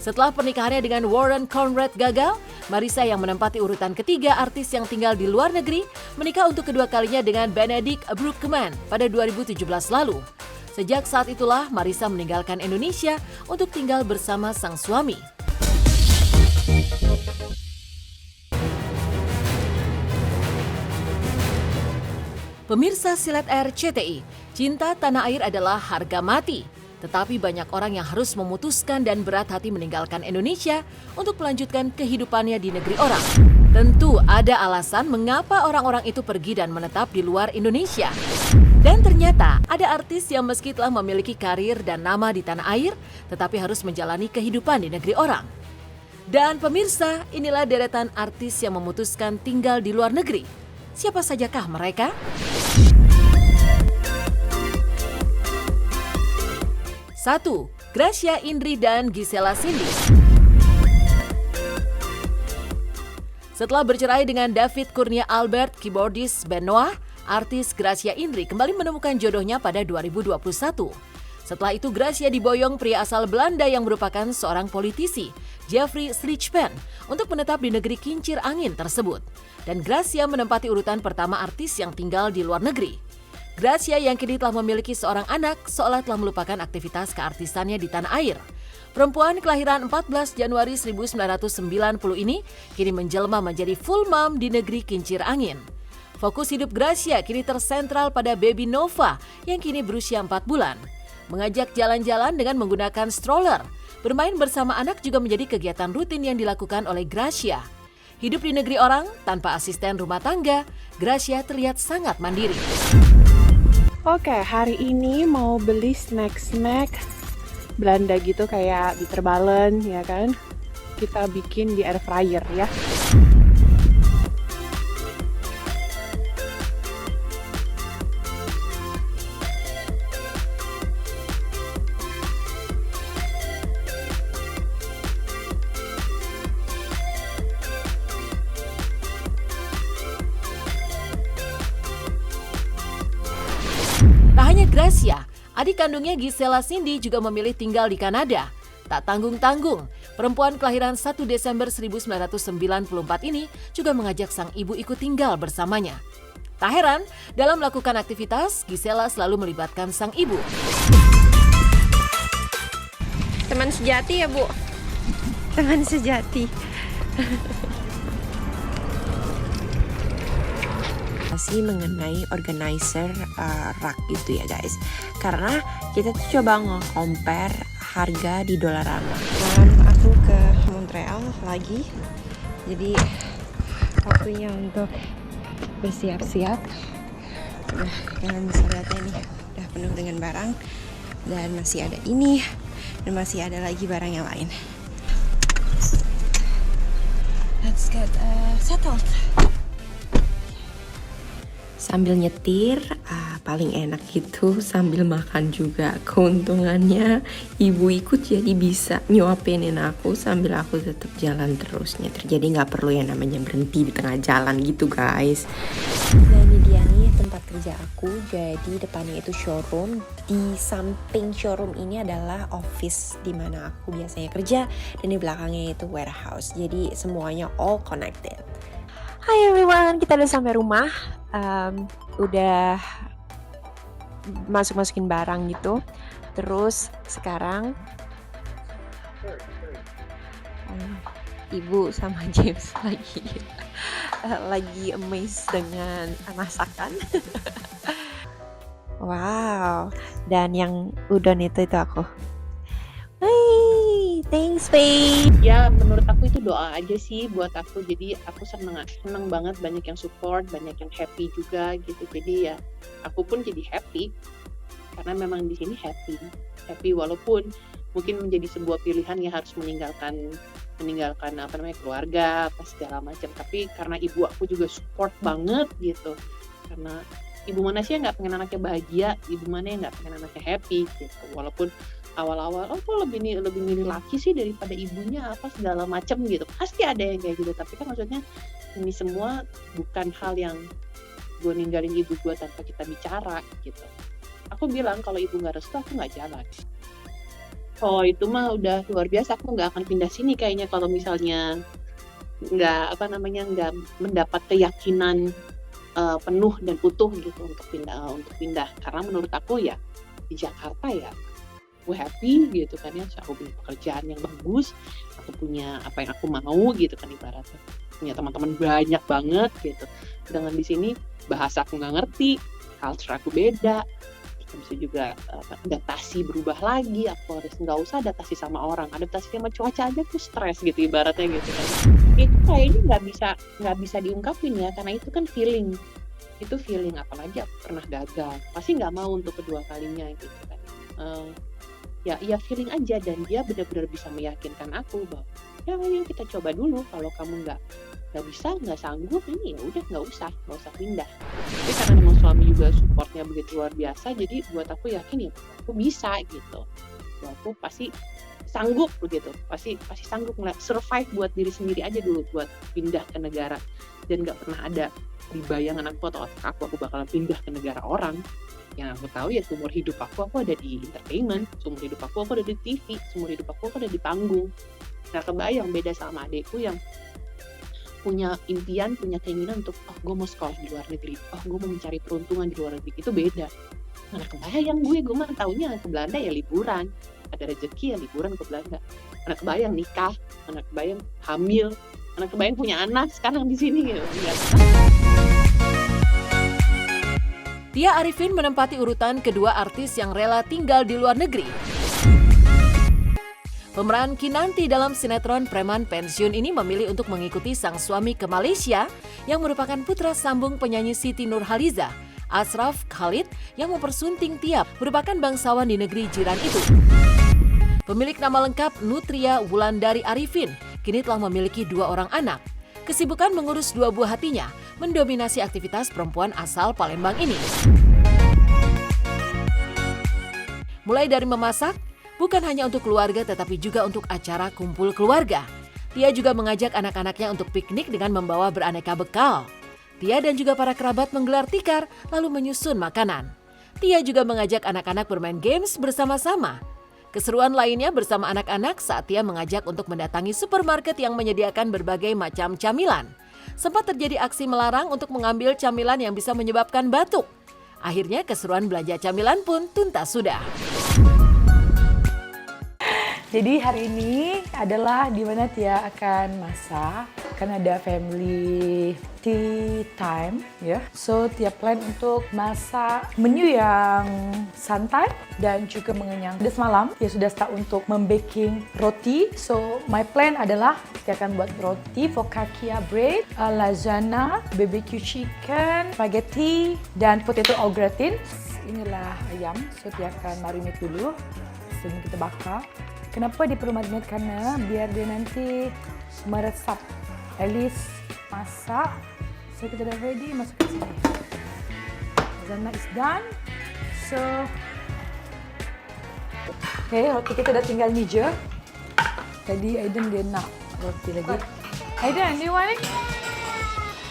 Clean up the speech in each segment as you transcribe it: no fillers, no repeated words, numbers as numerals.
Setelah pernikahannya dengan Warren Conrad gagal, Marissa yang menempati urutan ketiga artis yang tinggal di luar negeri menikah untuk kedua kalinya dengan Benedict Brookman pada 2017 lalu. Sejak saat itulah Marissa meninggalkan Indonesia untuk tinggal bersama sang suami. Pemirsa Silet RCTI, cinta tanah air adalah harga mati. Tetapi banyak orang yang harus memutuskan dan berat hati meninggalkan Indonesia untuk melanjutkan kehidupannya di negeri orang. Tentu ada alasan mengapa orang-orang itu pergi dan menetap di luar Indonesia. Dan ternyata ada artis yang meski telah memiliki karir dan nama di tanah air, tetapi harus menjalani kehidupan di negeri orang. Dan pemirsa, inilah deretan artis yang memutuskan tinggal di luar negeri. Siapa sajakah mereka? Satu, Gracia Indri dan Gisela Cindy. Setelah bercerai dengan David Kurnia Albert, keyboardis band Noah, artis Gracia Indri kembali menemukan jodohnya pada 2021. Setelah itu Gracia diboyong pria asal Belanda yang merupakan seorang politisi, Jeffrey Schlichpen, untuk menetap di negeri kincir angin tersebut. Dan Gracia menempati urutan pertama artis yang tinggal di luar negeri. Gracia yang kini telah memiliki seorang anak seolah telah melupakan aktivitas keartisannya di tanah air. Perempuan kelahiran 14 Januari 1990 ini kini menjelma menjadi full mom di negeri kincir angin. Fokus hidup Gracia kini tersentral pada baby Nova yang kini berusia 4 bulan. Mengajak jalan-jalan dengan menggunakan stroller. Bermain bersama anak juga menjadi kegiatan rutin yang dilakukan oleh Gracia. Hidup di negeri orang tanpa asisten rumah tangga, Gracia terlihat sangat mandiri. Oke, hari ini mau beli snack Belanda gitu kayak bitter ballen ya kan. Kita bikin di air fryer ya. Tak hanya Gracia, adik kandungnya Gisela Cindy juga memilih tinggal di Kanada. Tak tanggung-tanggung, perempuan kelahiran 1 Desember 1994 ini juga mengajak sang ibu ikut tinggal bersamanya. Tak heran, dalam melakukan aktivitas, Gisela selalu melibatkan sang ibu. Teman sejati ya, Bu? Teman sejati. Mengenai organizer rak gitu ya guys, karena kita tuh coba nge-compare harga di Dollarama. Dan aku ke Montreal lagi, jadi waktunya untuk bersiap-siap. Kalian bisa lihat nih, udah penuh dengan barang dan masih ada ini dan masih ada lagi barang yang lain. Let's get settled. Sambil nyetir, paling enak gitu sambil makan juga. Keuntungannya ibu ikut jadi bisa nyuapinin aku sambil aku tetap jalan terus nyetir. Jadi nggak perlu yang namanya berhenti di tengah jalan gitu guys. Nah ini dia nih tempat kerja aku. Jadi depannya itu showroom. Di samping showroom ini adalah office di mana aku biasanya kerja. Dan di belakangnya itu warehouse. Jadi semuanya all connected. Hai everyone, kita udah sampai rumah. Udah masukin barang gitu. Terus sekarang ibu sama James lagi amazed dengan masakan. Wow. Dan yang udon itu aku. Hey, thanks babe. Ya menurut aku itu doa aja sih buat aku, jadi aku seneng banget, banyak yang support, banyak yang happy juga gitu. Jadi ya aku pun jadi happy karena memang di sini happy walaupun mungkin menjadi sebuah pilihan ya harus meninggalkan keluarga apa segala macam, tapi karena ibu aku juga support banget gitu. Karena ibu mana sih yang nggak pengen anaknya bahagia, ibu mana yang nggak pengen anaknya happy gitu. Walaupun awal-awal kok lebih milih laki sih daripada ibunya apa segala macam gitu, pasti ada yang kayak gitu. Tapi kan maksudnya ini semua bukan hal yang gue ninggalin ibu gue tanpa kita bicara gitu. Aku bilang kalau ibu nggak restu aku nggak jalan. Oh itu mah udah luar biasa, aku nggak akan pindah sini kayaknya kalau misalnya nggak mendapat keyakinan penuh dan utuh gitu untuk pindah. Karena menurut aku ya di Jakarta ya aku happy gitu kan ya, aku punya pekerjaan yang bagus, aku punya apa yang aku mau gitu kan ibaratnya, punya teman-teman banyak banget gitu. Dengan di sini bahasa aku nggak ngerti, culture aku beda, bisa juga adaptasi berubah lagi, aku harus nggak usah adaptasi sama orang, adaptasi sama cuaca aja tuh stres gitu ibaratnya gitu kan. Itu kayaknya nggak bisa diungkapin ya, karena itu kan feeling, apalagi aku pernah gagal, pasti nggak mau untuk kedua kalinya gitu kan. Ya feeling aja, dan dia benar-benar bisa meyakinkan aku bahwa ya ayo kita coba dulu, kalau kamu nggak bisa, nggak sanggup, ini ya udah nggak usah pindah. Tapi karena memang suami juga supportnya begitu luar biasa, jadi buat aku yakin ya aku bisa gitu, aku pasti sanggup begitu, pasti sanggup survive buat diri sendiri aja dulu, buat pindah ke negara. Dan nggak pernah ada di bayangan aku atau otak aku bakalan pindah ke negara orang. Yang aku tahu ya seumur hidup aku ada di entertainment, seumur hidup aku ada di TV, seumur hidup aku ada di panggung. Nah kebayang beda sama adekku yang punya impian, punya keinginan untuk gue mau sekolah di luar negeri, gue mau mencari peruntungan di luar negeri, itu beda. Mana kebayang gue mah taunya ke Belanda ya liburan, ada rezeki ya liburan ke Belanda. Mana kebayang nikah, mana kebayang hamil, mana kebayang punya anak sekarang di sini gitu. Tia Arifin menempati urutan kedua artis yang rela tinggal di luar negeri. Pemeran Kinanti dalam sinetron Preman Pensiun ini memilih untuk mengikuti sang suami ke Malaysia yang merupakan putra sambung penyanyi Siti Nurhaliza, Ashraf Khalid, yang mempersunting Tia merupakan bangsawan di negeri jiran itu. Pemilik nama lengkap Nutria Wulandari Arifin kini telah memiliki 2 orang anak. Kesibukan mengurus 2 buah hatinya mendominasi aktivitas perempuan asal Palembang ini. Mulai dari memasak, bukan hanya untuk keluarga tetapi juga untuk acara kumpul keluarga. Tia juga mengajak anak-anaknya untuk piknik dengan membawa beraneka bekal. Tia dan juga para kerabat menggelar tikar lalu menyusun makanan. Tia juga mengajak anak-anak bermain games bersama-sama. Keseruan lainnya bersama anak-anak saat Tia mengajak untuk mendatangi supermarket yang menyediakan berbagai macam camilan. Sempat terjadi aksi melarang untuk mengambil camilan yang bisa menyebabkan batuk. Akhirnya keseruan belanja camilan pun tuntas sudah. Jadi hari ini adalah di mana Tia akan masak, akan ada family tea time ya. So Tia plan untuk masak menu yang santai dan juga mengenyang. Dan semalam Tia sudah start untuk membaking roti. So my plan adalah Tia akan buat roti, focaccia bread, lasagna, BBQ chicken, spaghetti dan potato au gratin. Inilah ayam, so Tia akan marinate dulu sebelum kita bakar. Kenapa dia perlu marinate? Karena biar dia nanti meresap. At least masak. So kita dah ready, masuk ke sini. Lasagna is done. So, okay, roti kita dah tinggal ni je. Tadi Aiden dia nak roti lagi. Aiden, do you want it?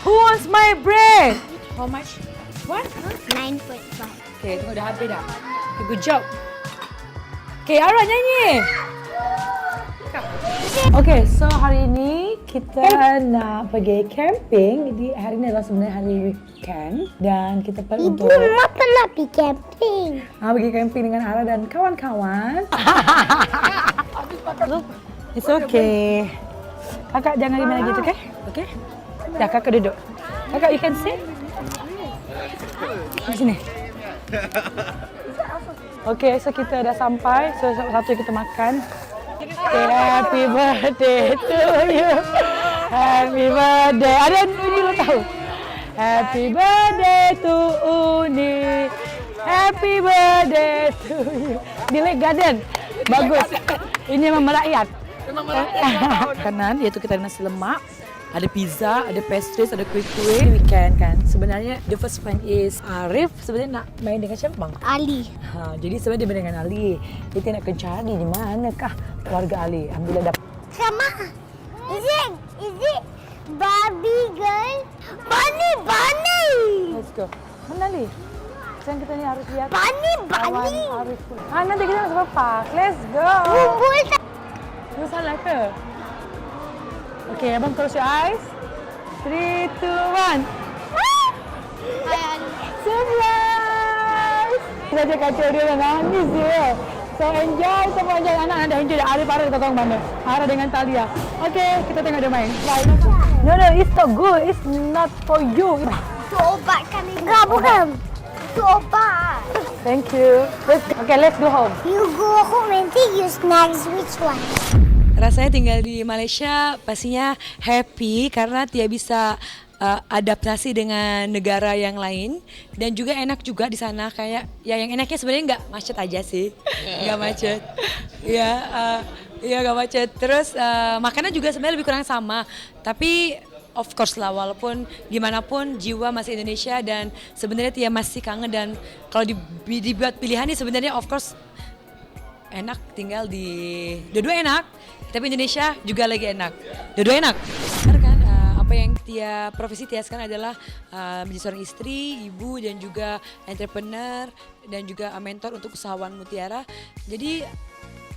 Who wants my bread? How much? What? 9.5. Okay, tunggu dah habis dah. Okay, good job. Okay, Ara nyanyi. Okay, so hari ini kita nak pergi camping. Jadi hari ini adalah sebenarnya hari weekend dan kita pergi untuk Ibu pernah pergi camping. pergi camping dengan Ara dan kawan-kawan. It's okay. Kakak jangan gimana gitu, okay? Okay? Dah, kakak duduk. Kakak, you can sit. Di sini. Okay, so kita dah sampai. So satu kita makan. Okay, happy birthday to you. Happy birthday. Ada Uni lo tahu? Happy birthday to Uni. Happy birthday to you. Di Lake Garden. Bagus. Ini memang merakyat. Kanan iaitu kita ada nasi lemak, ada pizza, ada pastries, ada kuih-kuih. Weekend kan. Sebenarnya the first plan is Arif sebenarnya nak main dengan siapa bang? Ali. Jadi sebenarnya dia main dengan Ali. Kita nak cari di manakah keluarga Ali. Alhamdulillah dapat. Sama. Is it Barbie girl? Bunny. Let's go. Mana Ali? Sayang kita nih harus lihat Bunny, awan bunny. arif. Nanti kita masuk ke park. Let's go. Bumbul. Lu salah ke? Oke, abang close your eyes. 3, 2, 1. Surprise! Kita aja kacau dia udah nangis dia. So enjoy semuanya anak-anak enjoy. Arif kita tolong mana? Ara dengan Talia. Oke, kita tengok dia main. No, it's not good. It's not for you. Itu obat kan ini? Enggak, bukan. Itu obat. Thank you. Let's go home. You go home and take your snacks. Which one? Rasanya tinggal di Malaysia pastinya happy karena Tia bisa adaptasi dengan negara yang lain dan juga enak juga di sana kayak ya yang enaknya sebenarnya nggak macet aja sih, nggak macet, ya nggak macet. Terus makanan juga sebenarnya lebih kurang sama, tapi of course lah walaupun gimana pun jiwa masih Indonesia dan sebenarnya Tia masih kangen dan kalau dibuat pilihan nih sebenarnya of course enak tinggal di dua-dua enak, tapi Indonesia juga lagi enak, dua-dua enak. Benar kan apa yang profesi Tia sekarang adalah menjadi seorang istri, ibu dan juga entrepreneur dan juga mentor untuk usahawan Mutiara. Jadi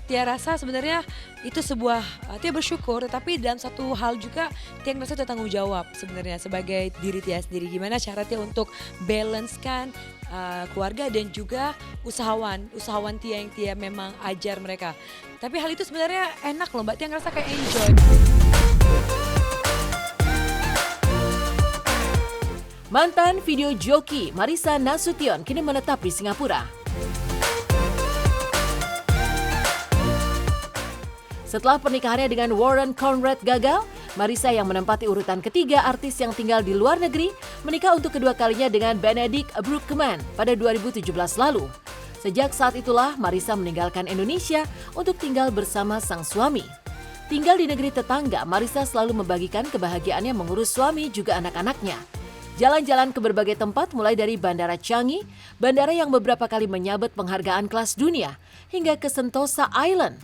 Tia rasa sebenarnya itu sebuah Tia bersyukur, tetapi dalam satu hal juga Tia merasa itu tanggung jawab sebenarnya sebagai diri Tia sendiri. Gimana cara Tia untuk balancekan keluarga dan juga usahawan Tia yang Tia memang ajar mereka. Tapi hal itu sebenarnya enak loh Mbak, Tia ngerasa kayak enjoy. Mantan video joki Marissa Nasution kini menetap di Singapura. Setelah pernikahannya dengan Warren Conrad gagal, Marissa yang menempati urutan ketiga artis yang tinggal di luar negeri menikah untuk kedua kalinya dengan Benedict Brookman pada 2017 lalu. Sejak saat itulah Marissa meninggalkan Indonesia untuk tinggal bersama sang suami. Tinggal di negeri tetangga, Marissa selalu membagikan kebahagiaannya mengurus suami juga anak-anaknya. Jalan-jalan ke berbagai tempat mulai dari Bandara Changi, bandara yang beberapa kali menyabet penghargaan kelas dunia, hingga ke Sentosa Island.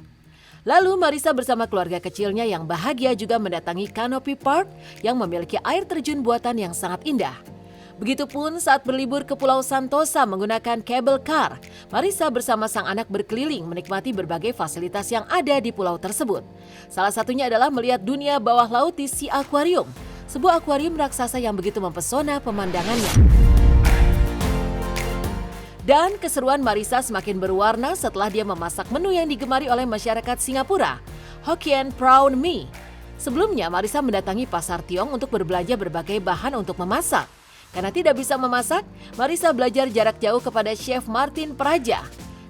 Lalu Marissa bersama keluarga kecilnya yang bahagia juga mendatangi Canopy Park yang memiliki air terjun buatan yang sangat indah. Begitupun saat berlibur ke Pulau Sentosa menggunakan cable car, Marissa bersama sang anak berkeliling menikmati berbagai fasilitas yang ada di pulau tersebut. Salah satunya adalah melihat dunia bawah laut di Sea Aquarium, sebuah akuarium raksasa yang begitu mempesona pemandangannya. Dan keseruan Marissa semakin berwarna setelah dia memasak menu yang digemari oleh masyarakat Singapura, Hokkien Prawn Mee. Sebelumnya Marissa mendatangi pasar Tiong untuk berbelanja berbagai bahan untuk memasak. Karena tidak bisa memasak, Marissa belajar jarak jauh kepada Chef Martin Praja.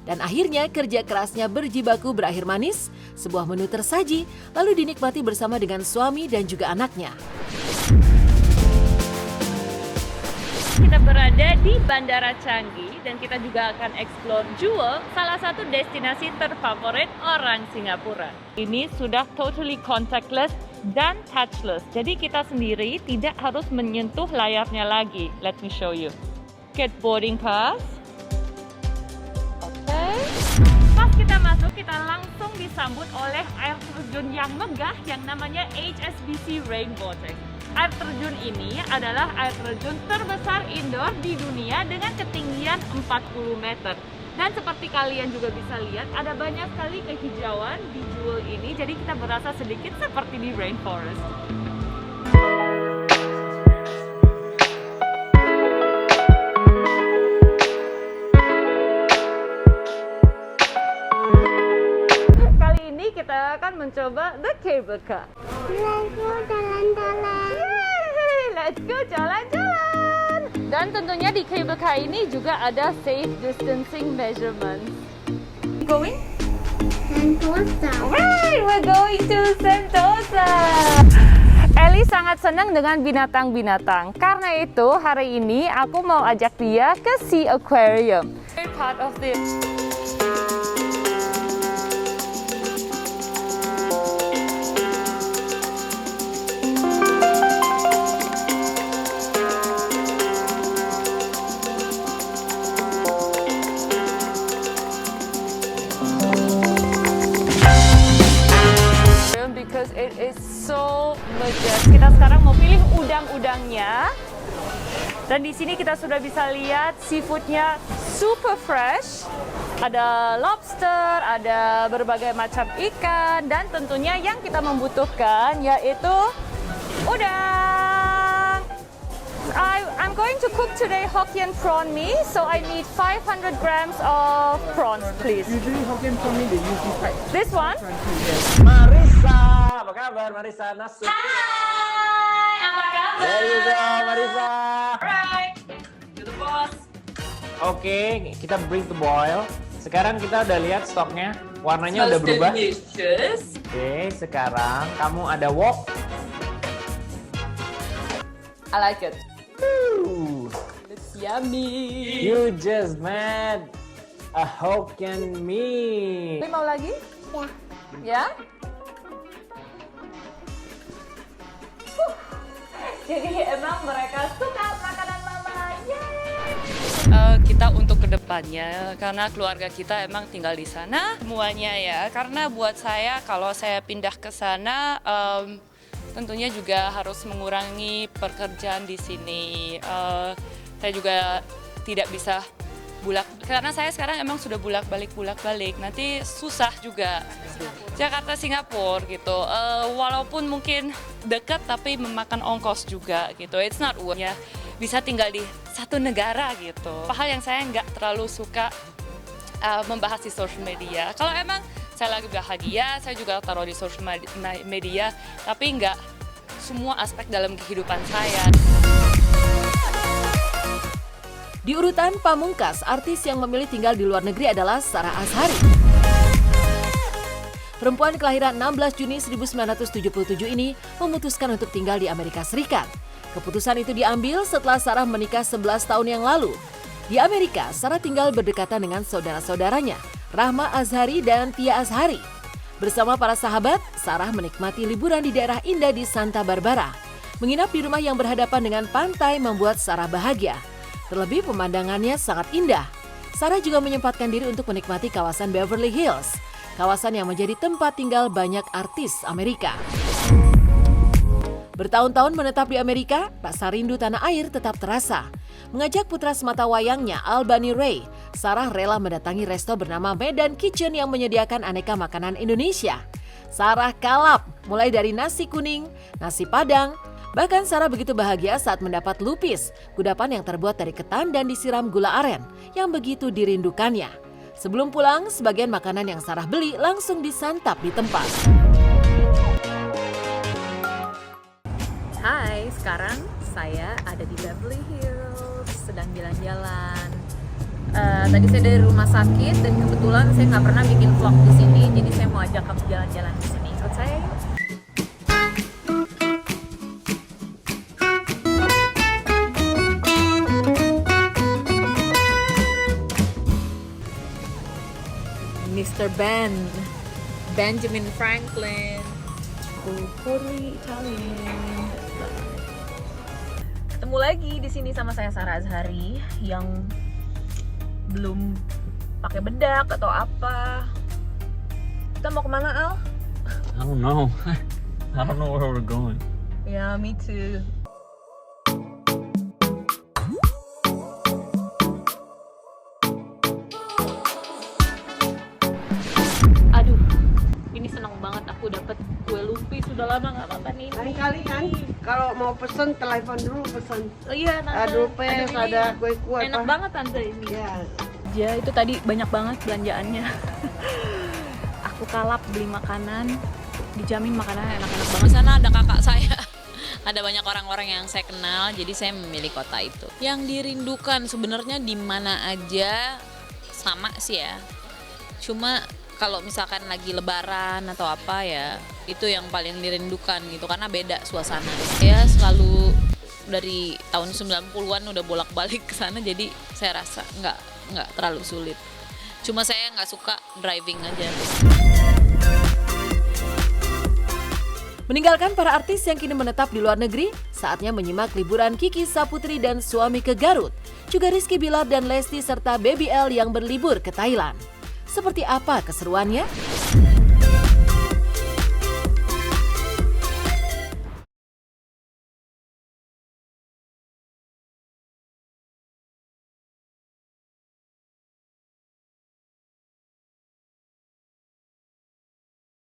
Dan akhirnya kerja kerasnya berjibaku berakhir manis, sebuah menu tersaji lalu dinikmati bersama dengan suami dan juga anaknya. Kita berada di Bandara Changi dan kita juga akan explore Jewel, salah satu destinasi terfavorit orang Singapura. Ini sudah totally contactless dan touchless, jadi kita sendiri tidak harus menyentuh layarnya lagi. Let me show you. Get boarding pass. Oke. Pas kita masuk, kita langsung disambut oleh air terjun yang megah yang namanya HSBC Rainbow Tank. Air terjun ini adalah air terjun terbesar indoor di dunia dengan ketinggian 40 meter. Dan seperti kalian juga bisa lihat, ada banyak sekali kehijauan di Jewel ini, jadi kita berasa sedikit seperti di rainforest. Kali ini kita akan mencoba the cable car. Let's go jalan-jalan. Yeay, let's go jalan-jalan. Dan tentunya di cable car ini juga ada safe distancing measurements. Going? Sentosa. Right, we're going to Sentosa. Ellie sangat senang dengan binatang-binatang. Karena itu hari ini aku mau ajak dia ke Sea Aquarium. Part of this. Because it is so majestic. Kita sekarang mau pilih udang-udangnya. Dan di sini kita sudah bisa lihat seafoodnya super fresh. Ada lobster, ada berbagai macam ikan, dan tentunya yang kita membutuhkan yaitu udang. I'm going to cook today Hokkien prawn mee, so I need 500 grams of prawns, please. Usually Hokkien prawn mee, they use this type. This one? Marisa, apa kabar Marisa? Nasu. Hai, apa kabar? There you go, Marisa. Alright, to the boss. Oke, kita bring to boil. Sekarang kita udah lihat stoknya, warnanya udah berubah. Delicious. Oke, sekarang kamu ada wok. I like it. Ooh, It's yummy. you just made a Hokkien mee. Tapi mau lagi? Ya. Ya? Jadi emang mereka suka makanan mama. Yeay! Kita untuk kedepannya, karena keluarga kita emang tinggal di sana semuanya ya. Karena buat saya kalau saya pindah ke sana, tentunya juga harus mengurangi pekerjaan di sini. Saya juga tidak bisa karena saya sekarang emang sudah bolak-balik, nanti susah juga. Jakarta Singapura gitu, walaupun mungkin dekat tapi memakan ongkos juga gitu. It's not worth ya. Bisa tinggal di satu negara gitu. Hal yang saya nggak terlalu suka membahas di social media. Kalau emang saya lagi bahagia, saya juga taruh di social media, tapi nggak semua aspek dalam kehidupan saya. Di urutan pamungkas, artis yang memilih tinggal di luar negeri adalah Sarah Azhari. Perempuan kelahiran 16 Juni 1977 ini memutuskan untuk tinggal di Amerika Serikat. Keputusan itu diambil setelah Sarah menikah 11 tahun yang lalu. Di Amerika, Sarah tinggal berdekatan dengan saudara-saudaranya, Rahma Azhari dan Tia Azhari. Bersama para sahabat, Sarah menikmati liburan di daerah indah di Santa Barbara. Menginap di rumah yang berhadapan dengan pantai membuat Sarah bahagia. Terlebih pemandangannya sangat indah. Sarah juga menyempatkan diri untuk menikmati kawasan Beverly Hills, kawasan yang menjadi tempat tinggal banyak artis Amerika. Bertahun-tahun menetap di Amerika, rasa rindu tanah air tetap terasa. Mengajak putra semata wayangnya, Albany Ray, Sarah rela mendatangi resto bernama Medan Kitchen yang menyediakan aneka makanan Indonesia. Sarah kalap, mulai dari nasi kuning, nasi padang. Bahkan Sarah begitu bahagia saat mendapat lupis, kudapan yang terbuat dari ketan dan disiram gula aren yang begitu dirindukannya. Sebelum pulang, sebagian makanan yang Sarah beli langsung disantap di tempat. Hai, sekarang saya ada di Beverly Hills, sedang jalan-jalan. Tadi saya dari rumah sakit dan kebetulan saya nggak pernah bikin vlog di sini, jadi saya mau ajak kamu jalan-jalan di sini. Ikut saya yuk. Mr. Benjamin Franklin, Puri Italian. Ketemu lagi di sini sama saya Sarah Azhari yang belum pakai bedak atau apa. Kita mau kemana, Al? I don't know. I don't know where we're going. Yeah, me too. Aduh, ini senang banget aku dapat kue lumpia, sudah lama nggak makan ini. Lain kali kan, kalau mau pesen telepon dulu pesen. Oh iya, Tante. Ada lupes, Aduh, ada ini kue-kue. enak banget Tante ini. Ya. Ya, itu tadi banyak banget belanjaannya. Aku kalap beli makanan, dijamin makanannya enak-enak banget. Di sana ada kakak saya. Ada banyak orang-orang yang saya kenal, jadi saya memilih kota itu. Yang dirindukan sebenarnya di mana aja sama sih ya. Cuma kalau misalkan lagi lebaran atau apa ya, itu yang paling dirindukan gitu, karena beda suasana. Ya selalu dari tahun 90-an udah bolak-balik ke sana, jadi saya rasa nggak terlalu sulit. Cuma saya nggak suka driving aja. Meninggalkan para artis yang kini menetap di luar negeri, saatnya menyimak liburan Kiki Saputri dan suami ke Garut, juga Rizky Bilar dan Lesti serta Baby L yang berlibur ke Thailand. Seperti apa keseruannya?